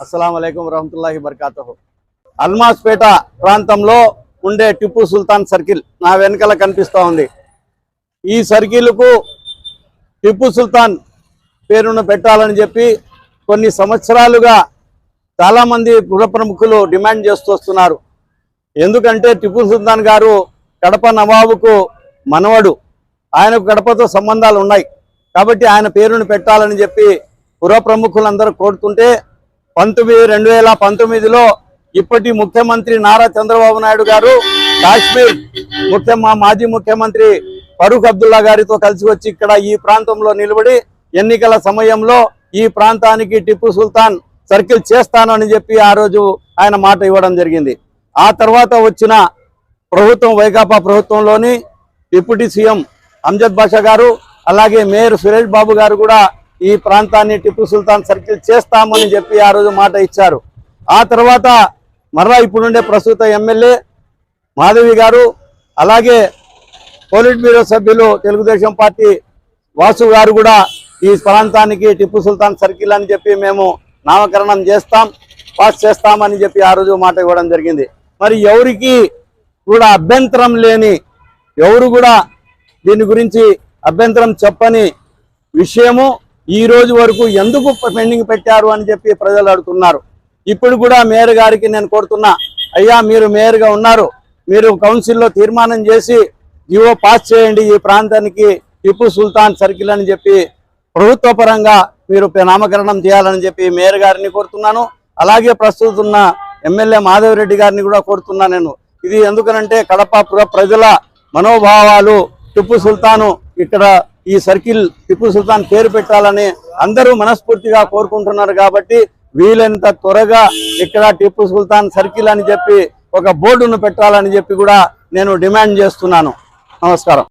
అస్సలాము అలైకుం వరహమతుల్లాహి బర్కాతుహు. అల్మాస్పేట ప్రాంతంలో ఉండే టిప్పు సుల్తాన్ సర్కిల్ నా వెనకాల కనిపిస్తూ ఉంది. ఈ సర్కిల్కు టిప్పు సుల్తాన్ పేరును పెట్టాలని చెప్పి కొన్ని సంవత్సరాలుగా చాలామంది పుర ప్రముఖులు డిమాండ్ చేస్తూ వస్తున్నారు. ఎందుకంటే టిప్పు సుల్తాన్ గారు కడప నవాబుకు మనవడు, ఆయనకు కడపతో సంబంధాలు ఉన్నాయి కాబట్టి ఆయన పేరును పెట్టాలని చెప్పి పుర ప్రముఖులందరూ కోరుతుంటే 2019లో ఇప్పటి ముఖ్యమంత్రి నారా చంద్రబాబు నాయుడు గారు కాశ్మీర్ మాజీ ముఖ్యమంత్రి ఫరూక్ అబ్దుల్లా గారితో కలిసి వచ్చి ఇక్కడ ఈ ప్రాంతంలో నిలబడి ఎన్నికల సమయంలో ఈ ప్రాంతానికి టిప్పు సుల్తాన్ సర్కిల్ చేస్తాను అని చెప్పి ఆ రోజు ఆయన మాట ఇవ్వడం జరిగింది. ఆ తర్వాత వచ్చిన ప్రభుత్వం వైకాపా ప్రభుత్వంలోని డిప్యూటీ సీఎం అమ్జద్ బాషా గారు అలాగే మేయర్ సురేష్ బాబు గారు కూడా ఈ ప్రాంతాన్ని టిప్పు సుల్తాన్ సర్కిల్ చేస్తామని చెప్పి ఆ రోజు మాట ఇచ్చారు. ఆ తర్వాత మరలా ఇప్పుడుండే ప్రస్తుత ఎమ్మెల్యే మాధవి గారు అలాగే పోలిట్ బ్యూరో సభ్యులు తెలుగుదేశం పార్టీ వాసు గారు కూడా ఈ ప్రాంతానికి టిప్పు సుల్తాన్ సర్కిల్ అని చెప్పి మేము నామకరణం పాస్ చేస్తామని చెప్పి ఆ రోజు మాట ఇవ్వడం జరిగింది. మరి ఎవరికి కూడా అభ్యంతరం లేని, ఎవరు కూడా దీని గురించి అభ్యంతరం చెప్పని విషయము ఈ రోజు వరకు ఎందుకు పెండింగ్ పెట్టారు అని చెప్పి ప్రజలు అడుగుతున్నారు. ఇప్పుడు కూడా మేయర్ గారికి నేను కోరుతున్నా, అయ్యా మీరు మేయర్గా ఉన్నారు, మీరు కౌన్సిల్లో తీర్మానం చేసి జీవో పాస్ చేయండి, ఈ ప్రాంతానికి టిప్పు సుల్తాన్ సర్కిల్ అని చెప్పి ప్రభుత్వ పరంగా మీరు నామకరణం చేయాలని చెప్పి మేయర్ గారిని కోరుతున్నాను. అలాగే ప్రస్తుతం ఉన్న ఎమ్మెల్యే మాధవరెడ్డి గారిని కూడా కోరుతున్నా నేను. ఇది ఎందుకనంటే కడప ప్రజల మనోభావాలు టిప్పు సుల్తాను ఇక్కడ ఈ సర్కిల్ టిప్పు సుల్తాన్ పేరు పెట్టాలని అందరూ మనస్ఫూర్తిగా కోరుకుంటున్నారు కాబట్టి వీలైనంత త్వరగా ఇక్కడ టిప్పు సుల్తాన్ సర్కిల్ అని చెప్పి ఒక బోర్డును పెట్టాలని చెప్పి కూడా నేను డిమాండ్ చేస్తున్నాను. నమస్కారం.